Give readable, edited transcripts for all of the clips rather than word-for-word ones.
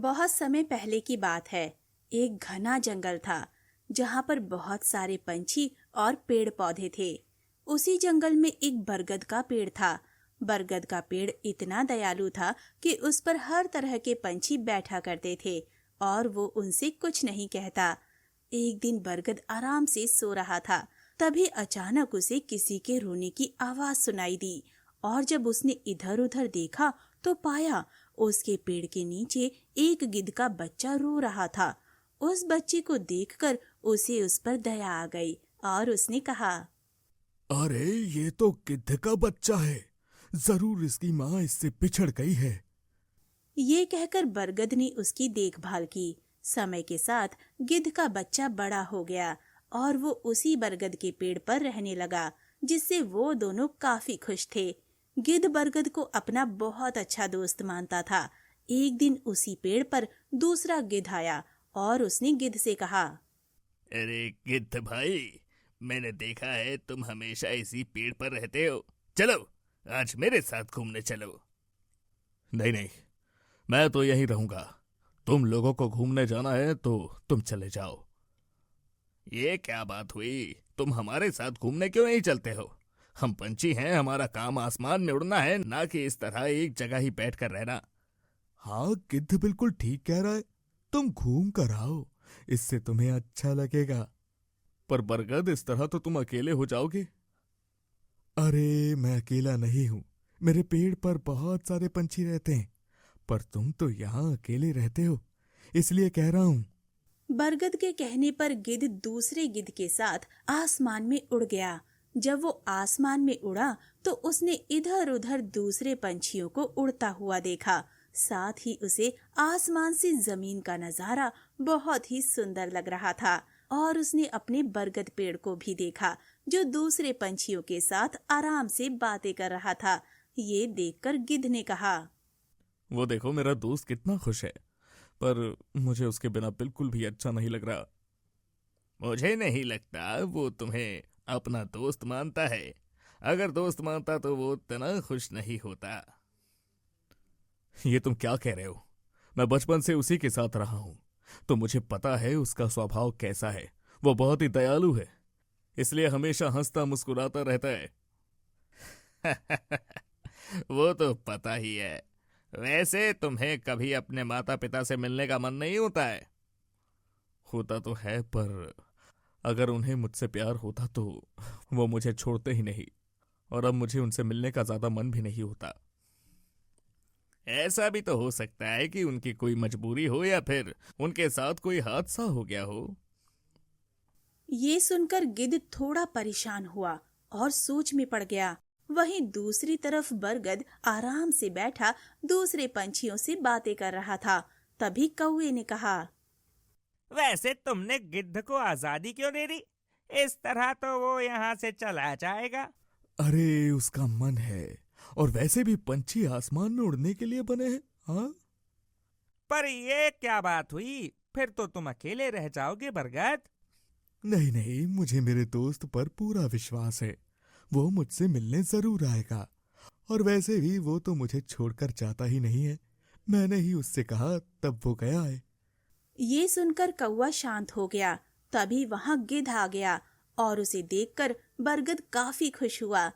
बहुत समय पहले की बात है। एक घना जंगल था जहाँ पर बहुत सारे पंछी और पेड़ पौधे थे। उसी जंगल में एक बरगद का पेड़ था। बरगद का पेड़ इतना दयालु था कि उस पर हर तरह के पंछी बैठा करते थे और वो उनसे कुछ नहीं कहता। एक दिन बरगद आराम से सो रहा था, तभी अचानक उसे किसी के रोने की आवाज सुनाई दी और जब उसने इधर उधर देखा तो पाया उसके पेड़ के नीचे एक गिद्ध का बच्चा रो रहा था। उस बच्चे को देखकर उसे उस पर दया आ गई और उसने कहा, अरे ये तो गिद्ध का बच्चा है। जरूर इसकी माँ इससे बिछड़ गई है। ये कहकर बरगद ने उसकी देखभाल की। समय के साथ गिद्ध का बच्चा बड़ा हो गया और वो उसी बरगद के पेड़ पर रहने लगा, जिससे वो दोनों काफी खुश थे। गिद्ध बरगद को अपना बहुत अच्छा दोस्त मानता था। एक दिन उसी पेड़ पर दूसरा गिद्ध आया और उसने गिद्ध से कहा, अरे गिद्ध भाई, मैंने देखा है तुम हमेशा इसी पेड़ पर रहते हो। चलो आज मेरे साथ घूमने चलो। नहीं नहीं, मैं तो यहीं रहूंगा। तुम लोगों को घूमने जाना है तो तुम चले जाओ। ये क्या बात हुई? तुम हमारे साथ घूमने क्यों नहीं चलते हो? हम पंछी हैं, हमारा काम आसमान में उड़ना है, ना कि इस तरह एक जगह ही बैठकर रहना। हाँ, गिद्ध बिल्कुल ठीक कह रहा है। तुम घूम कर आओ, इससे तुम्हें अच्छा लगेगा। पर बरगद, इस तरह तो तुम अकेले हो जाओगे। अरे मैं अकेला नहीं हूँ, मेरे पेड़ पर बहुत सारे पंछी रहते हैं। पर तुम तो यहाँ अकेले रहते हो, इसलिए कह रहा हूँ। बरगद के कहने पर गिद्ध दूसरे गिद्ध के साथ आसमान में उड़ गया। जब वो आसमान में उड़ा तो उसने इधर उधर दूसरे पंछियों को उड़ता हुआ देखा। साथ ही उसे आसमान से जमीन का नजारा बहुत ही सुंदर लग रहा था और उसने अपने बरगद पेड़ को भी देखा, जो दूसरे पंछियों के साथ आराम से बातें कर रहा था। ये देखकर गिद्ध ने कहा, वो देखो, मेरा दोस्त कितना खुश है, पर मुझे उसके बिना बिल्कुल भी अच्छा नहीं लग रहा। मुझे नहीं लगता वो तुम्हें अपना दोस्त मानता है। अगर दोस्त मानता तो वो इतना खुश नहीं होता। ये तुम क्या कह रहे हो? मैं बचपन से उसी के साथ रहा हूं, तो मुझे पता है उसका स्वभाव कैसा है। वो बहुत ही दयालु है, इसलिए हमेशा हंसता मुस्कुराता रहता है। वो तो पता ही है। वैसे तुम्हें कभी अपने माता पिता से मिलने का मन नहीं होता है? होता तो है, पर अगर उन्हें मुझसे प्यार होता तो वो मुझे छोड़ते ही नहीं, और अब मुझे उनसे मिलने का ज्यादा मन भी नहीं होता। ऐसा भी तो हो सकता है कि उनकी कोई मजबूरी हो या फिर उनके साथ कोई हादसा हो गया हो। ये सुनकर गिद्ध थोड़ा परेशान हुआ और सोच में पड़ गया। वहीं दूसरी तरफ बरगद आराम से बैठा दूसरे पंछियों से बातें कर रहा था। तभी कौवे ने कहा, वैसे तुमने गिद्ध को आजादी क्यों दे दी? इस तरह तो वो यहाँ से चला जाएगा। अरे उसका मन है, और वैसे भी पंछी आसमान में उड़ने के लिए बने हैं। हाँ, पर ये क्या बात हुई? फिर तो तुम अकेले रह जाओगे बरगद। नहीं नहीं, मुझे मेरे दोस्त पर पूरा विश्वास है। वो मुझसे मिलने जरूर आएगा, और वैसे भी वो तो मुझे छोड़कर जाता ही नहीं है। मैंने ही उससे कहा, तब वो गया है। ये सुनकर कौवा शांत हो गया। तभी वहां गिद्ध आ गया और उसे देखकर बरगद काफी खुश हुआ।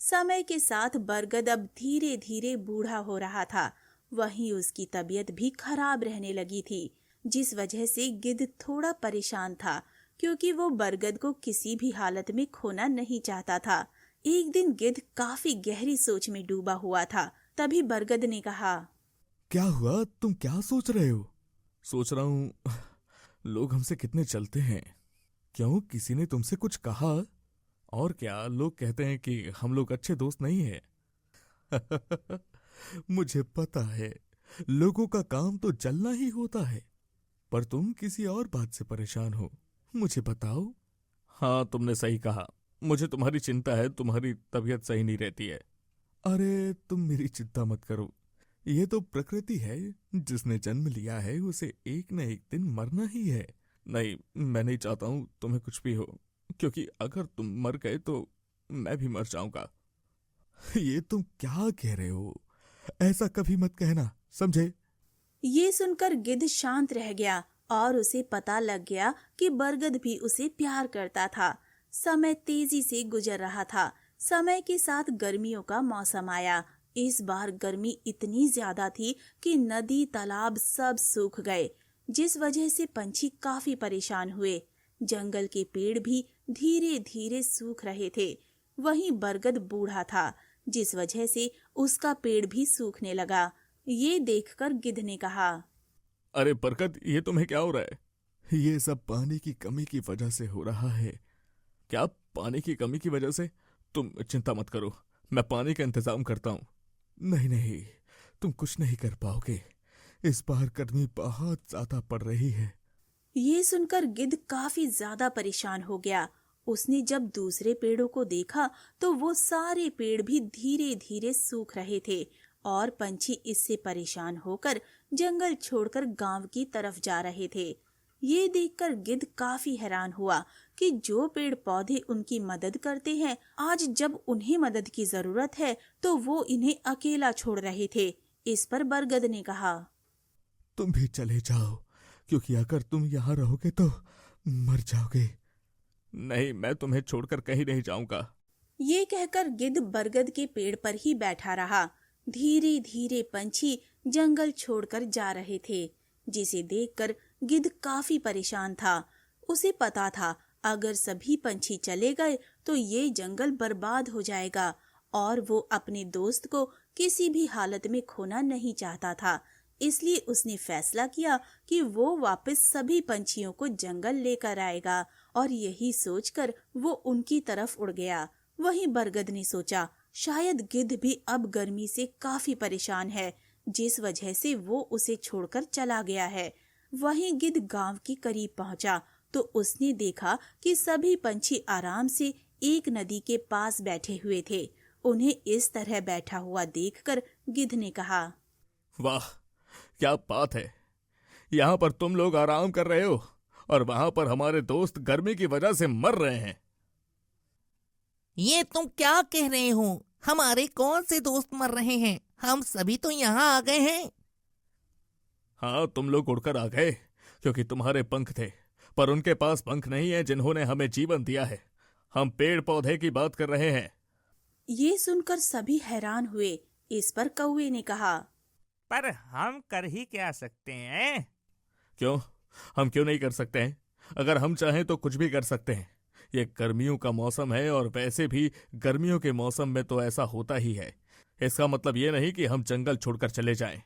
समय के साथ बरगद अब धीरे धीरे बूढ़ा हो रहा था। वहीं उसकी तबीयत भी खराब रहने लगी थी, जिस वजह से गिद्ध थोड़ा परेशान था, क्योंकि वो बरगद को किसी भी हालत में खोना नहीं चाहता था। एक दिन गिद्ध काफी गहरी सोच में डूबा हुआ था। तभी बरगद ने कहा, क्या हुआ? तुम क्या सोच रहे हो? सोच रहा हूँ, लोग हमसे कितने चलते हैं। क्यों, किसी ने तुमसे कुछ कहा? और क्या, लोग कहते हैं कि हम लोग अच्छे दोस्त नहीं हैं। मुझे पता है, लोगों का काम तो जलना ही होता है, पर तुम किसी और बात से परेशान हो। मुझे बताओ। हाँ, तुमने सही कहा। मुझे तुम्हारी चिंता है, तुम्हारी तबीयत सही नहीं रहती है। अरे तुम मेरी चिंता मत करो, ये तो प्रकृति है। जिसने जन्म लिया है उसे एक न एक दिन मरना ही है। नहीं, मैं नहीं चाहता हूँ तुम्हें कुछ भी हो, क्योंकि अगर तुम मर गए तो मैं भी मर जाऊंगा। ये तुम क्या कह रहे हो? ऐसा कभी मत कहना, समझे? ये सुनकर गिद्ध शांत रह गया और उसे पता लग गया कि बरगद भी उसे प्यार करता था। समय तेजी से गुजर रहा था। समय के साथ गर्मियों का मौसम आया। इस बार गर्मी इतनी ज्यादा थी कि नदी तालाब सब सूख गए, जिस वजह से पंछी काफी परेशान हुए। जंगल के पेड़ भी धीरे धीरे सूख रहे थे। वहीं बरगद बूढ़ा था, जिस वजह से उसका पेड़ भी सूखने लगा। ये देखकर गिद्ध ने कहा, अरे बरगद, ये तुम्हें क्या हो रहा है? ये सब पानी की कमी की वजह से हो रहा है। क्या पानी की कमी की वजह से? तुम चिंता मत करो, मैं पानी का इंतजाम करता हूँ। नहीं नहीं, तुम कुछ नहीं कर पाओगे। इस बार गर्मी बहुत ज्यादा पड़ रही है। ये सुनकर गिद्ध काफी ज्यादा परेशान हो गया। उसने जब दूसरे पेड़ों को देखा तो वो सारे पेड़ भी धीरे धीरे सूख रहे थे और पंछी इससे परेशान होकर जंगल छोड़कर गांव की तरफ जा रहे थे। ये देखकर गिद्ध काफी हैरान हुआ कि जो पेड़ पौधे उनकी मदद करते हैं, आज जब उन्हें मदद की जरूरत है तो वो इन्हें अकेला छोड़ रहे थे। इस पर बरगद ने कहा, तुम भी चले जाओ, क्योंकि अगर तुम यहाँ रहोगे तो मर जाओगे। नहीं, मैं तुम्हें छोड़कर कहीं नहीं जाऊंगा। ये कहकर गिद्ध बरगद के पेड़ पर ही बैठा रहा। धीरे धीरे पंछी जंगल छोड़कर जा रहे थे, जिसे देखकर गिद्ध काफी परेशान था। उसे पता था अगर सभी पंछी चले गए तो ये जंगल बर्बाद हो जाएगा और वो अपने दोस्त को किसी भी हालत में खोना नहीं चाहता था। इसलिए उसने फैसला किया कि वो वापस सभी पंछियों को जंगल लेकर आएगा और यही सोचकर वो उनकी तरफ उड़ गया। वहीं बरगद ने सोचा शायद गिद्ध भी अब गर्मी से काफी परेशान है, जिस वजह से वो उसे छोड़कर चला गया है। वहीं गिद्ध गांव के करीब पहुंचा तो उसने देखा कि सभी पंछी आराम से एक नदी के पास बैठे हुए थे। उन्हें इस तरह बैठा हुआ देखकर गिद्ध ने कहा, वाह, क्या बात है! यहाँ पर तुम लोग आराम कर रहे हो और वहां पर हमारे दोस्त गर्मी की वजह से मर रहे हैं। ये तुम क्या कह रहे हो? हमारे कौन से दोस्त मर रहे हैं? हम सभी तो यहाँ आ गए हैं। हाँ, तुम लोग उड़कर आ गए क्योंकि तुम्हारे पंख थे, पर उनके पास पंख नहीं है जिन्होंने हमें जीवन दिया है। हम पेड़ पौधे की बात कर रहे हैं। ये सुनकर सभी हैरान हुए। इस पर कौवे ने कहा, पर हम कर ही क्या सकते हैं? क्यों? हम क्यों नहीं कर सकते हैं? अगर हम चाहें तो कुछ भी कर सकते हैं। ये गर्मियों का मौसम है और वैसे भी गर्मियों के मौसम में तो ऐसा होता ही है। इसका मतलब ये नहीं कि हम जंगल छोड़कर चले जाएं।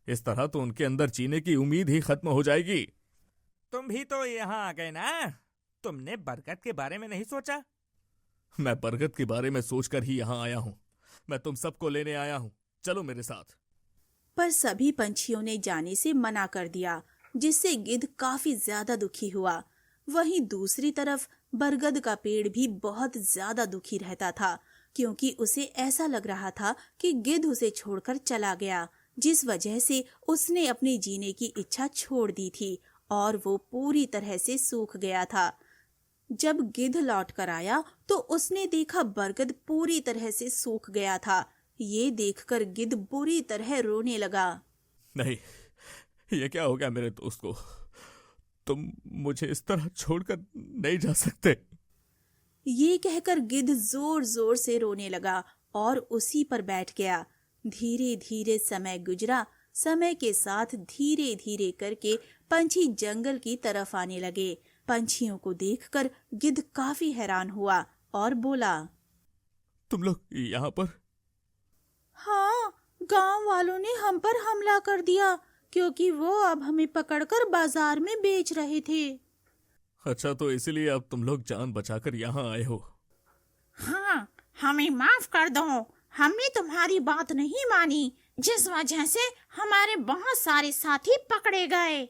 इस तरह तो उनके अंदर जीने की उम्मीद ही खत्म हो जाएगी। तुम भी तो यहाँ आ गए ना? तुमने बरगद के बारे में नहीं सोचा? मैं बरगद के बारे में सोचकर ही यहाँ आया हूँ। मैं तुम सबको लेने आया हूँ, चलो मेरे साथ। पर सभी पंछियों ने जाने से मना कर दिया, जिससे गिद्ध काफी ज्यादा दुखी हुआ। वहीं दूसरी तरफ बरगद का पेड़ भी बहुत ज्यादा दुखी रहता था, क्योंकि उसे ऐसा लग रहा था कि गिद्ध उसे छोड़कर चला गया, जिस वजह से उसने अपने जीने की इच्छा छोड़ दी थी और वो पूरी तरह से सूख गया था। जब गिद्ध लौट कर आया तो उसने देखा बरगद पूरी तरह से सूख गया था। ये देखकर गिद्ध बुरी तरह रोने लगा। नहीं, ये क्या हो गया मेरे दोस्त को? तुम मुझे इस तरह छोड़कर नहीं जा सकते। ये कहकर गिद्ध जोर जोर से रोने लगा और उसी पर बैठ गया। धीरे धीरे समय गुजरा। समय के साथ धीरे धीरे करके पंछी जंगल की तरफ आने लगे। पंछियों को देखकर गिद्ध काफी हैरान हुआ और बोला, तुम लोग यहाँ पर? हाँ, गांव वालों ने हम पर हमला कर दिया क्योंकि वो अब हमें पकड़कर बाजार में बेच रहे थे। अच्छा, तो इसलिए अब तुम लोग जान बचाकर यहाँ आए हो? हाँ, हमें माफ कर दो। हमने तुम्हारी बात नहीं मानी, जिस वजह से हमारे बहुत सारे साथी पकड़े गए।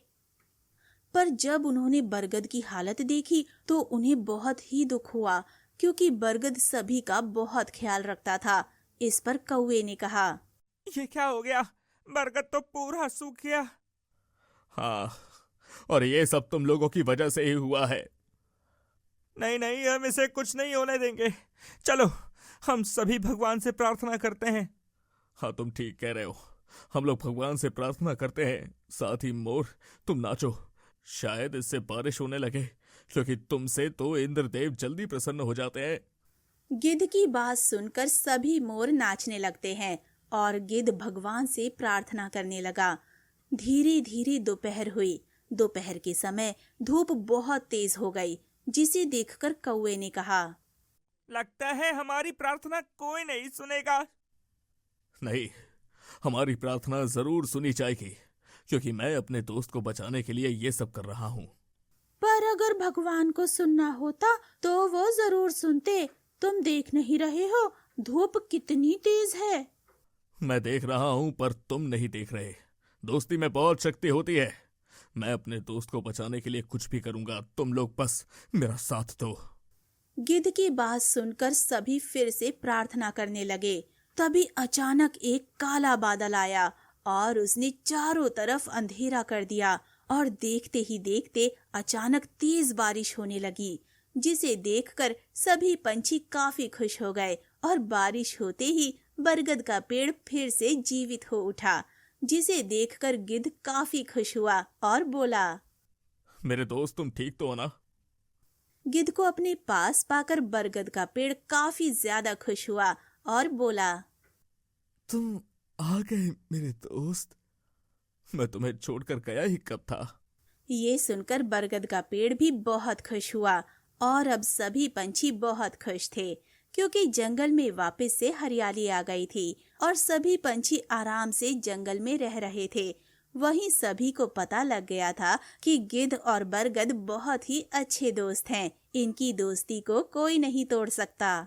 पर जब उन्होंने बरगद की हालत देखी तो उन्हें बहुत ही दुख हुआ, क्योंकि बरगद सभी का बहुत ख्याल रखता था। इस पर कौवे ने कहा, ये क्या हो गया? बरगद तो पूरा सूख गया। हाँ, और ये सब तुम लोगों की वजह से ही हुआ है। नहीं नहीं, हम इसे कुछ नहीं होने देंगे। चलो, हम सभी भगवान से प्रार्थना करते हैं। हाँ, तुम ठीक कह रहे हो। हम लोग भगवान से प्रार्थना करते हैं। साथ ही मोर, तुम नाचो, शायद इससे बारिश होने लगे, क्योंकि तुमसे तो इंद्रदेव जल्दी प्रसन्न हो जाते हैं। गिद्ध की बात सुनकर सभी मोर नाचने लगते हैं और गिद्ध भगवान से प्रार्थना करने लगा। धीरे धीरे दोपहर हुई। दोपहर के समय धूप बहुत तेज हो गई, जिसे देखकर कौवे ने कहा, लगता है हमारी प्रार्थना कोई नहीं सुनेगा। नहीं, हमारी प्रार्थना जरूर सुनी जाएगी, क्योंकि मैं अपने दोस्त को बचाने के लिए ये सब कर रहा हूँ। पर अगर भगवान को सुनना होता तो वो जरूर सुनते। तुम देख नहीं रहे हो धूप कितनी तेज है। मैं देख रहा हूँ, पर तुम नहीं देख रहे। दोस्ती में बहुत शक्ति होती है। मैं अपने दोस्त को बचाने के लिए कुछ भी करूंगा, तुम लोग बस मेरा साथ दो। गिद्ध की बात सुनकर सभी फिर से प्रार्थना करने लगे। तभी अचानक एक काला बादल आया और उसने चारों तरफ अंधेरा कर दिया और देखते ही देखते अचानक तेज बारिश होने लगी, जिसे देखकर सभी पंछी काफी खुश हो गए और बारिश होते ही बरगद का पेड़ फिर से जीवित हो उठा, जिसे देखकर गिद्ध काफी खुश हुआ और बोला, मेरे दोस्त, तुम ठीक तो हो ना? गिद्ध को अपने पास पाकर बरगद का पेड़ काफी ज्यादा खुश हुआ और बोला, तुम आ गए मेरे दोस्त। मैं तुम्हें छोड़कर गया ही कब था। ये सुनकर बरगद का पेड़ भी बहुत खुश हुआ और अब सभी पंछी बहुत खुश थे, क्योंकि जंगल में वापस से हरियाली आ गई थी और सभी पंछी आराम से जंगल में रह रहे थे। वहीं सभी को पता लग गया था कि गिद्ध और बरगद बहुत ही अच्छे दोस्त हैं। इनकी दोस्ती को कोई नहीं तोड़ सकता।